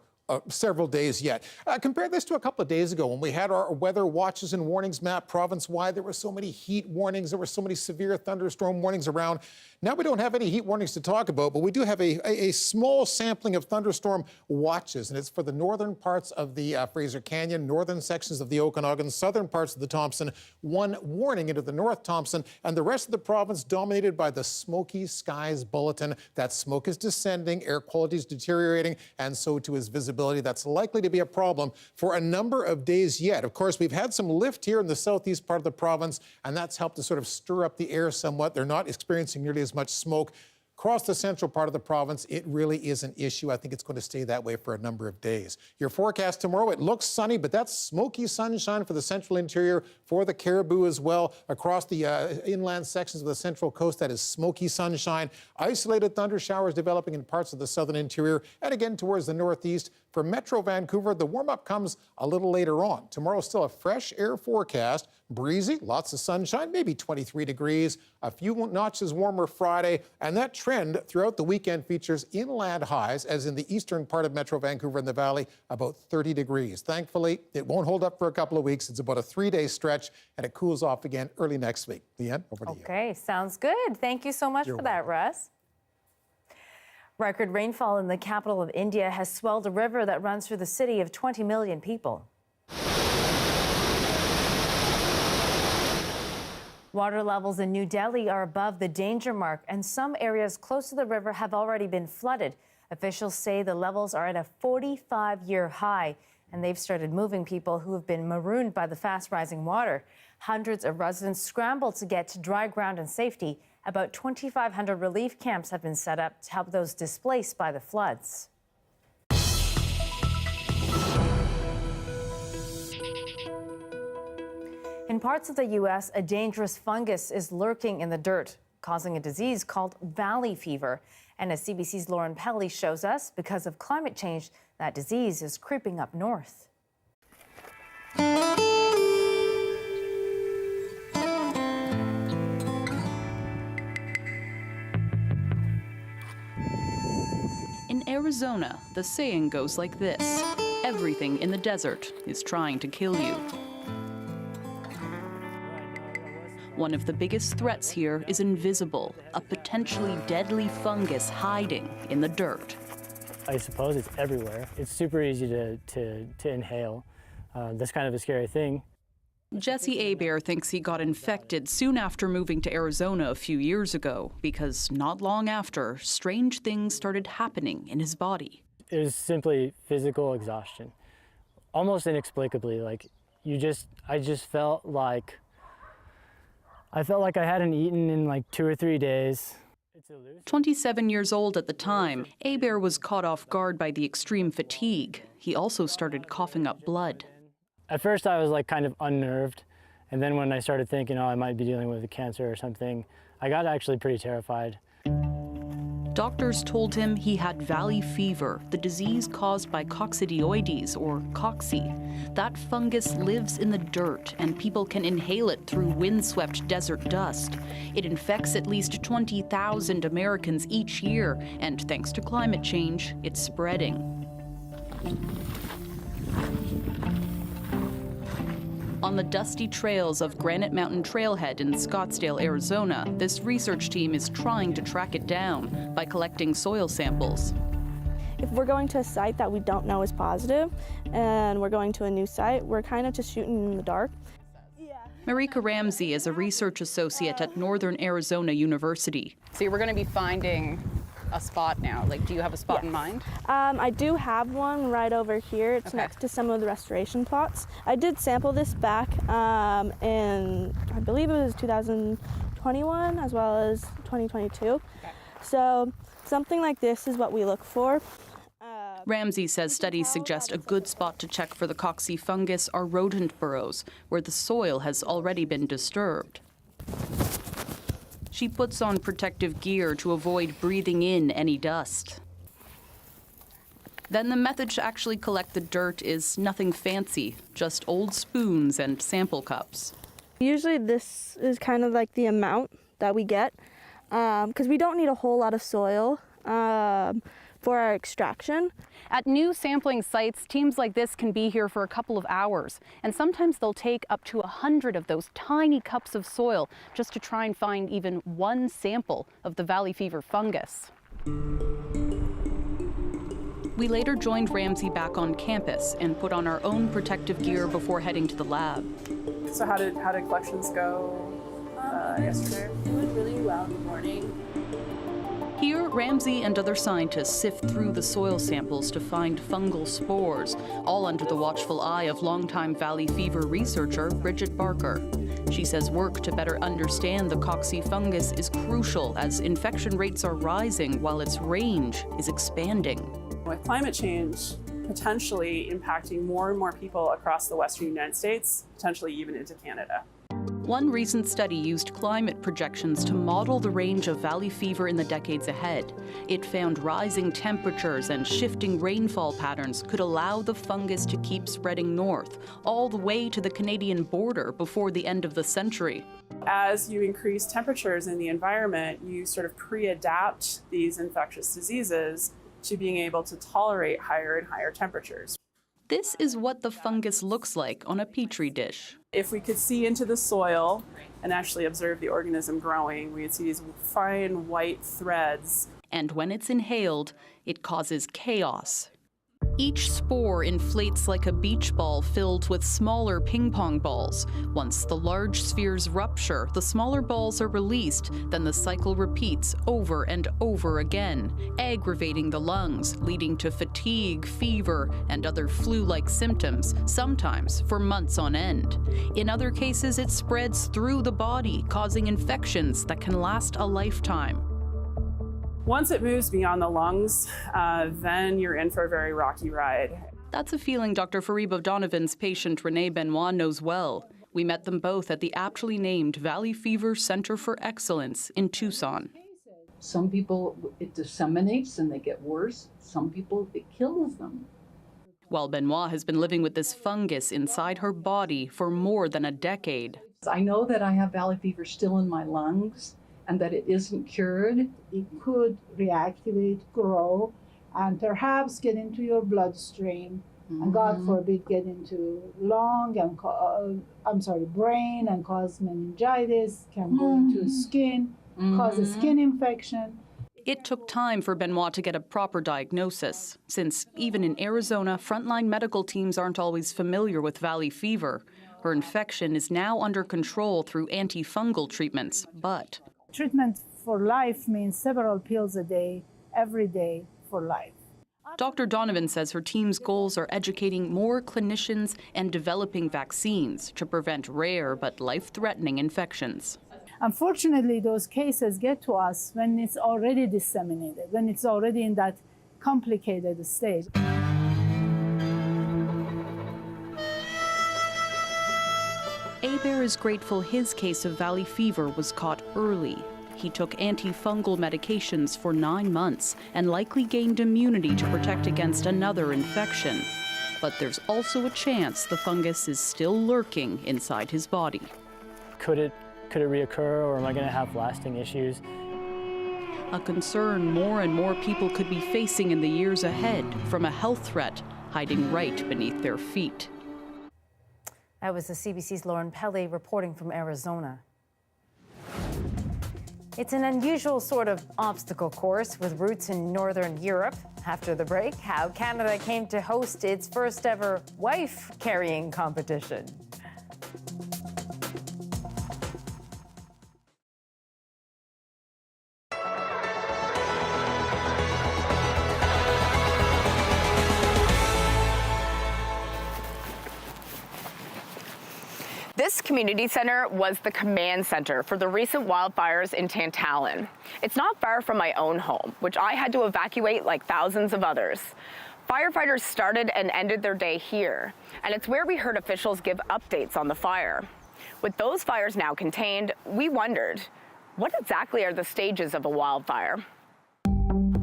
S11: several days yet. Compare this to a couple of days ago when we had our weather watches and warnings map province-wide. There were so many heat warnings. There were so many severe thunderstorm warnings around. Now we don't have any heat warnings to talk about, but we do have a small sampling of thunderstorm watches, and it's for the northern parts of the Fraser Canyon, northern sections of the Okanagan, southern parts of the Thompson, one warning into the North Thompson, and the rest of the province dominated by the Smoky Skies Bulletin. That smoke is descending, air quality is deteriorating, and so too is visibility. That's likely to be a problem for a number of days yet. Of course, we've had some lift here in the southeast part of the province, and that's helped to sort of stir up the air somewhat. They're not experiencing nearly as much smoke. Across the central part of the province, it really is an issue. I think it's going to stay that way for a number of days. Your forecast tomorrow, it looks sunny, but that's smoky sunshine for the central interior, for the Caribou as well. Across the inland sections of the central coast, that is smoky sunshine. Isolated thunder showers developing in parts of the southern interior, and again towards the northeast. For Metro Vancouver, the warm-up comes a little later on. Tomorrow, still a fresh air forecast, breezy, lots of sunshine, maybe 23 degrees, a few notches warmer Friday, and that trend throughout the weekend features inland highs, as in the eastern part of Metro Vancouver and the Valley, about 30 degrees. Thankfully, it won't hold up for a couple of weeks. It's about a 3-day stretch, and it cools off again early next week. Leanne, over to you.
S1: Okay, sounds good. Thank you so much for that, Russ. Record rainfall in the capital of India has swelled a river that runs through the city of 20 million people. Water levels in New Delhi are above the danger mark, and some areas close to the river have already been flooded. Officials say the levels are at a 45-year high. and they've started moving people who have been marooned by the fast-rising water. Hundreds of residents scramble to get to dry ground and safety. About 2,500 relief camps have been set up to help those displaced by the floods. In parts of the U.S., a dangerous fungus is lurking in the dirt, causing a disease called valley fever. And as CBC's Lauren Pelly shows us, because of climate change, that disease is creeping up north.
S12: In Arizona, the saying goes like this: everything in the desert is trying to kill you. One of the biggest threats here is invisible, a potentially deadly fungus hiding in the dirt.
S14: I suppose it's everywhere. It's super easy to inhale. That's kind of a scary thing.
S12: Jesse Hebert thinks he got infected soon after moving to Arizona a few years ago, because not long after, strange things started happening in his body.
S14: It was simply physical exhaustion, almost inexplicably. Like I just felt like I hadn't eaten in like 2 or 3 days.
S12: 27 years old at the time, Hebert was caught off guard by the extreme fatigue. He also started coughing up blood.
S14: At first I was like kind of unnerved, and then when I started thinking, oh, I might be dealing with a cancer or something, I got actually pretty terrified.
S12: Doctors told him he had valley fever, the disease caused by coccidioides, or cocci. That fungus lives in the dirt, and people can inhale it through windswept desert dust. It infects at least 20,000 Americans each year, and thanks to climate change, it's spreading. On the dusty trails of Granite Mountain Trailhead in Scottsdale, Arizona, this research team is trying to track it down by collecting soil samples.
S15: If we're going to a site that we don't know is positive and we're going to a new site, we're kind of just shooting in the dark.
S12: Marika Ramsey is a research associate at Northern Arizona University.
S16: So we're going to be finding a spot now. Like, do you have a spot in mind?
S15: I do have one right over here. It's next to some of the restoration plots. I did sample this back in, I believe it was 2021 as well as 2022. Okay. So something like this is what we look for.
S12: Ramsey says studies suggest a good spot to check for the cocci fungus are rodent burrows, where the soil has already been disturbed. She puts on protective gear to avoid breathing in any dust. Then the method to actually collect the dirt is nothing fancy, just old spoons and sample cups.
S15: Usually this is kind of like the amount that we get, because we don't need a whole lot of soil for our extraction.
S16: At new sampling sites, teams like this can be here for a couple of hours, and sometimes they'll take up to 100 of those tiny cups of soil just to try and find even one sample of the valley fever fungus.
S12: We later joined Ramsey back on campus and put on our own protective gear before heading to the lab.
S17: So how did collections go yesterday?
S18: It went really well in the morning.
S12: Here, Ramsey and other scientists sift through the soil samples to find fungal spores, all under the watchful eye of longtime valley fever researcher Bridget Barker. She says work to better understand the cocci fungus is crucial as infection rates are rising while its range is expanding.
S18: With climate change potentially impacting more and more people across the Western United States, potentially even into Canada.
S12: One recent study used climate projections to model the range of valley fever in the decades ahead. It found rising temperatures and shifting rainfall patterns could allow the fungus to keep spreading north, all the way to the Canadian border before the end of the century.
S18: As you increase temperatures in the environment, you sort of pre-adapt these infectious diseases to being able to tolerate higher and higher temperatures.
S12: This is what the fungus looks like on a petri dish.
S18: If we could see into the soil and actually observe the organism growing, we would see these fine white threads.
S12: And when it's inhaled, it causes chaos. Each spore inflates like a beach ball filled with smaller ping pong balls. Once the large spheres rupture, the smaller balls are released, then the cycle repeats over and over again, aggravating the lungs, leading to fatigue, fever, and other flu-like symptoms, sometimes for months on end. In other cases, it spreads through the body, causing infections that can last a lifetime.
S18: Once it moves beyond the lungs, then you're in for a very rocky ride.
S12: That's a feeling Dr. Fareeb O'Donovan's patient Renee Benoit knows well. We met them both at the aptly named Valley Fever Center for Excellence in Tucson.
S13: Some people, it disseminates and they get worse. Some people, it kills them.
S12: While Benoit has been living with this fungus inside her body for more than a decade.
S13: I know that I have valley fever still in my lungs, and that it isn't cured.
S19: It could reactivate, grow, and perhaps get into your bloodstream, and God forbid get into lung and brain and cause meningitis, can go into skin, cause a skin infection.
S12: It took time for Benoit to get a proper diagnosis, since even in Arizona, frontline medical teams aren't always familiar with valley fever. Her infection is now under control through antifungal treatments, but
S19: Treatment for life means several pills a day, every day for life.
S12: Dr. Donovan says her team's goals are educating more clinicians and developing vaccines to prevent rare but life-threatening infections.
S19: Unfortunately, those cases get to us when it's already disseminated, when it's already in that complicated stage.
S12: Bear is grateful his case of valley fever was caught early. He took antifungal medications for 9 months and likely gained immunity to protect against another infection. But there's also a chance the fungus is still lurking inside his body.
S14: Could it reoccur, or am I going to have lasting issues?
S12: A concern more and more people could be facing in the years ahead from a health threat hiding right beneath their feet.
S1: That was the CBC's Lauren Pelley reporting from Arizona. It's an unusual sort of obstacle course with roots in Northern Europe. After the break, how Canada came to host its first ever wife carrying competition.
S20: This community center was the command center for the recent wildfires in Tantallon. It's not far from my own home, which I had to evacuate like thousands of others. Firefighters started and ended their day here, and it's where we heard officials give updates on the fire. With those fires now contained, we wondered, what exactly are the stages of a wildfire?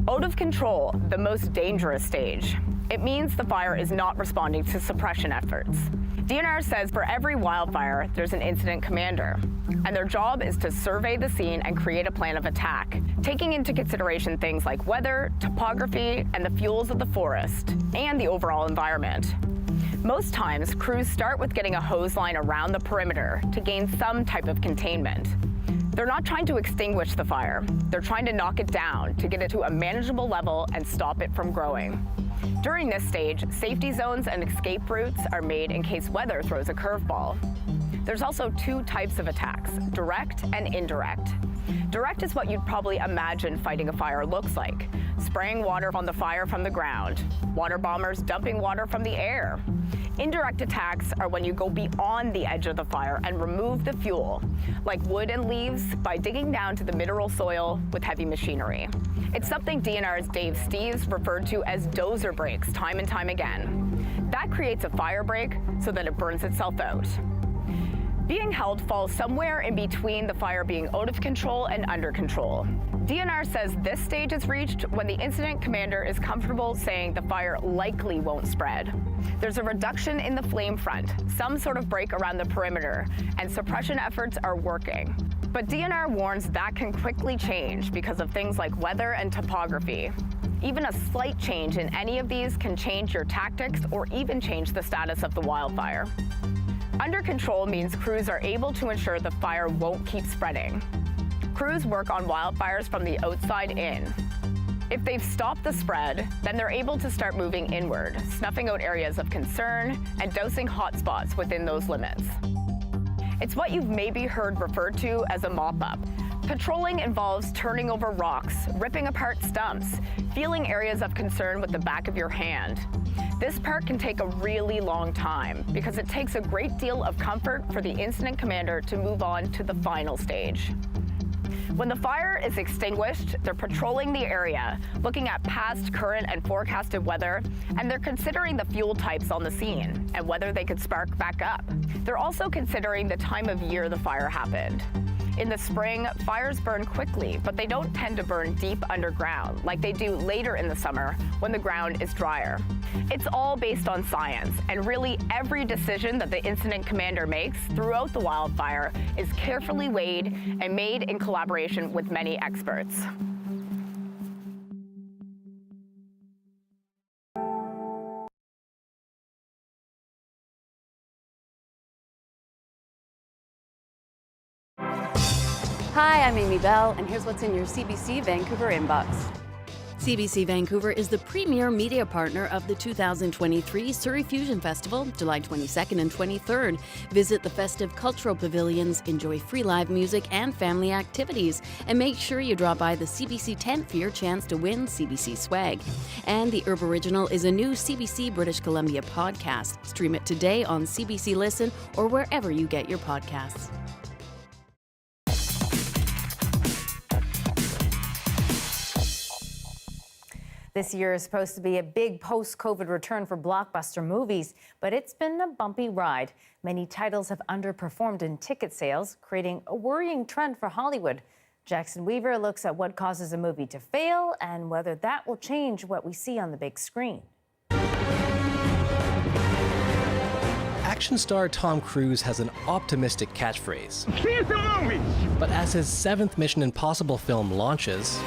S20: Out of control, the most dangerous stage. It means the fire is not responding to suppression efforts. DNR says for every wildfire, there's an incident commander, and their job is to survey the scene and create a plan of attack, taking into consideration things like weather, topography, and the fuels of the forest, and the overall environment. Most times, crews start with getting a hose line around the perimeter to gain some type of containment. They're not trying to extinguish the fire. They're trying to knock it down to get it to a manageable level and stop it from growing. During this stage, safety zones and escape routes are made in case weather throws a curveball. There's also two types of attacks, direct and indirect. Direct is what you'd probably imagine fighting a fire looks like, spraying water on the fire from the ground, water bombers dumping water from the air. Indirect attacks are when you go beyond the edge of the fire and remove the fuel, like wood and leaves, by digging down to the mineral soil with heavy machinery. It's something DNR's Dave Steeves referred to as dozer breaks time and time again. That creates a fire break so that it burns itself out. Being held falls somewhere in between the fire being out of control and under control. DNR says this stage is reached when the incident commander is comfortable saying the fire likely won't spread. There's a reduction in the flame front, some sort of break around the perimeter, and suppression efforts are working. But DNR warns that can quickly change because of things like weather and topography. Even a slight change in any of these can change your tactics or even change the status of the wildfire. Under control means crews are able to ensure the fire won't keep spreading. Crews work on wildfires from the outside in. If they've stopped the spread, then they're able to start moving inward, snuffing out areas of concern and dousing hotspots within those limits. It's what you've maybe heard referred to as a mop-up. Patrolling involves turning over rocks, ripping apart stumps, feeling areas of concern with the back of your hand. This part can take a really long time because it takes a great deal of comfort for the incident commander to move on to the final stage. When the fire is extinguished, they're patrolling the area, looking at past, current, and forecasted weather, and they're considering the fuel types on the scene and whether they could spark back up. They're also considering the time of year the fire happened. In the spring, fires burn quickly, but they don't tend to burn deep underground like they do later in the summer when the ground is drier. It's all based on science, and really every decision that the incident commander makes throughout the wildfire is carefully weighed and made in collaboration with many experts.
S21: Hi, I'm Amy Bell, and here's what's in your CBC Vancouver inbox. CBC Vancouver is the premier media partner of the 2023 Surrey Fusion Festival, July 22nd and 23rd. Visit the festive cultural pavilions, enjoy free live music and family activities, and make sure you drop by the CBC tent for your chance to win CBC swag. And the Herb Original is a new CBC British Columbia podcast. Stream it today on CBC Listen or wherever you get your podcasts.
S1: This year is supposed to be a big post-COVID return for blockbuster movies, but it's been a bumpy ride. Many titles have underperformed in ticket sales, creating a worrying trend for Hollywood. Jackson Weaver looks at what causes a movie to fail and whether that will change what we see on the big screen.
S22: Action star Tom Cruise has an optimistic catchphrase.
S23: See the movie!
S22: But as his 7th Mission Impossible film launches,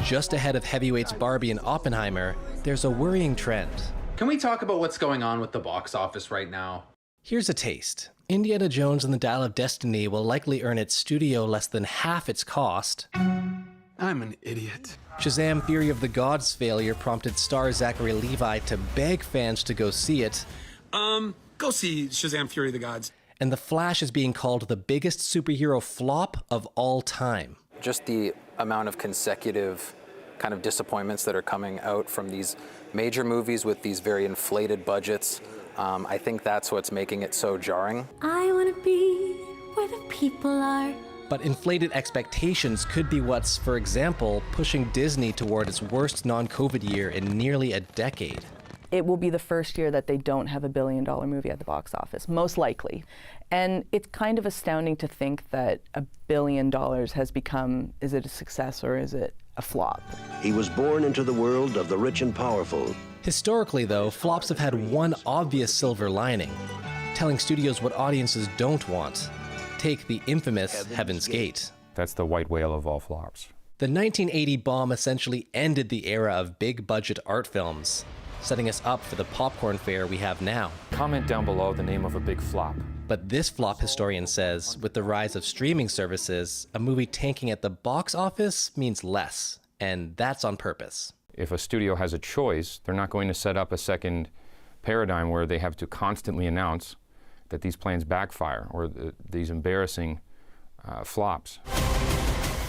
S22: just ahead of heavyweights Barbie and Oppenheimer, there's a worrying trend.
S24: Can we talk about what's going on with the box office right now?
S22: Here's a taste. Indiana Jones and the Dial of Destiny will likely earn its studio less than half its cost.
S8: I'm an idiot.
S22: Shazam! Fury of the Gods' failure prompted star Zachary Levi to beg fans to go see it.
S8: Go see Shazam! Fury of the Gods.
S22: And The Flash is being called the biggest superhero flop of all time.
S25: Just the amount of consecutive kind of disappointments that are coming out from these major movies with these very inflated budgets, I think that's what's making it so jarring.
S26: I want to be where the people are.
S22: But inflated expectations could be what's, for example, pushing Disney toward its worst non-COVID year in nearly a decade.
S27: It will be the first year that they don't have a $1 billion movie at the box office, most likely. And it's kind of astounding to think that $1 billion has become, is it a success or is it a flop?
S28: He was born into the world of the rich and powerful.
S22: Historically, though, flops have had one obvious silver lining, telling studios what audiences don't want. Take the infamous Heaven's Gate.
S29: That's the white whale of all flops.
S22: The 1980 bomb essentially ended the era of big-budget art films, setting us up for the popcorn fare we have now.
S29: Comment down below the name of a big flop.
S22: But this flop historian says, with the rise of streaming services, a movie tanking at the box office means less, and that's on purpose.
S29: If a studio has a choice, they're not going to set up a second paradigm where they have to constantly announce that these plans backfire or these embarrassing flops.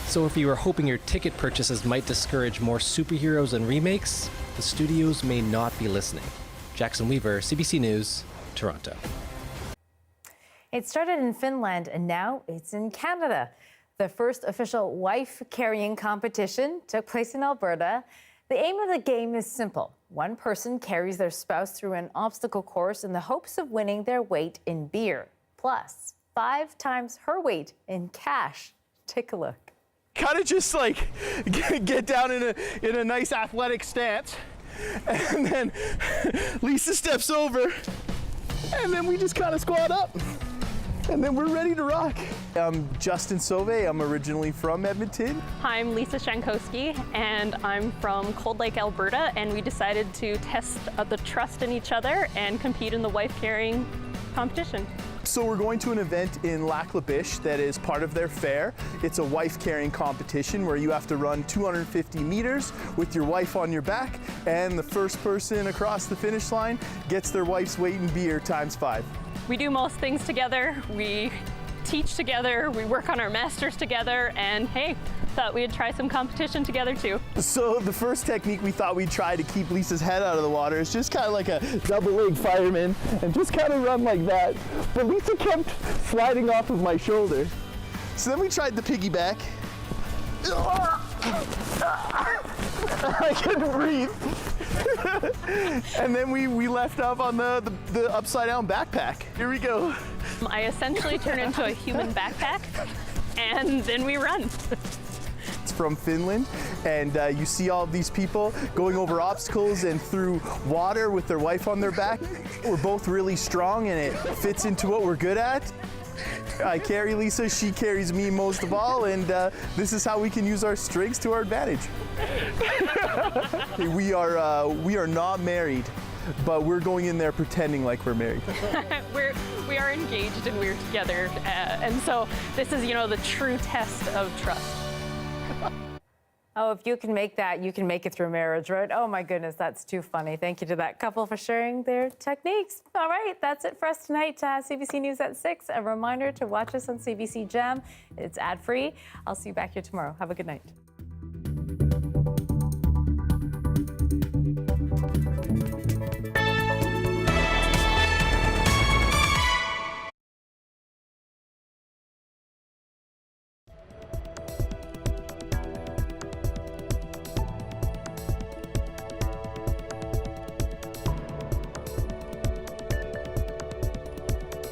S22: So if you were hoping your ticket purchases might discourage more superheroes and remakes, the studios may not be listening. Jackson Weaver, CBC News, Toronto.
S1: It started in Finland and now it's in Canada. The first official wife carrying competition took place in Alberta. The aim of the game is simple. One person carries their spouse through an obstacle course in the hopes of winning their weight in beer, plus 5 times her weight in cash. Take a look.
S30: Kind of just like get down in a nice athletic stance, and then Lisa steps over, and then we just kind of squat up, and then we're ready to rock. I'm Justin Sauvé. I'm originally from Edmonton.
S31: Hi, I'm Lisa Shankowski, and I'm from Cold Lake, Alberta, and we decided to test the trust in each other and compete in the wife carrying competition.
S30: So we're going to an event in Lac La Biche that is part of their fair. It's a wife carrying competition where you have to run 250 meters with your wife on your back, and the first person across the finish line gets their wife's weight in beer ×5.
S31: We do most things together. We teach together, we work on our masters together, and hey, thought we'd try some competition together too.
S30: So the first technique we thought we'd try to keep Lisa's head out of the water is just kind of like a double-leg fireman and just kind of run like that. But Lisa kept sliding off of my shoulder. So then we tried the piggyback. I couldn't breathe. And then we left off on the upside down backpack. Here we go.
S31: I essentially turn into a human backpack, and then we run.
S30: It's from Finland, and you see all of these people going over obstacles and through water with their wife on their back. We're both really strong, and it fits into what we're good at. I carry Lisa, she carries me most of all, and this is how we can use our strengths to our advantage. We are not married, but we're going in there pretending like we're married.
S31: We are engaged and we're together, and so this is, the true test of trust.
S1: Oh, if you can make that, you can make it through marriage, right? Oh my goodness, that's too funny. Thank you to that couple for sharing their techniques. All right, that's it for us tonight. CBC News at 6. A reminder to watch us on CBC Gem. It's ad-free. I'll see you back here tomorrow. Have a good night.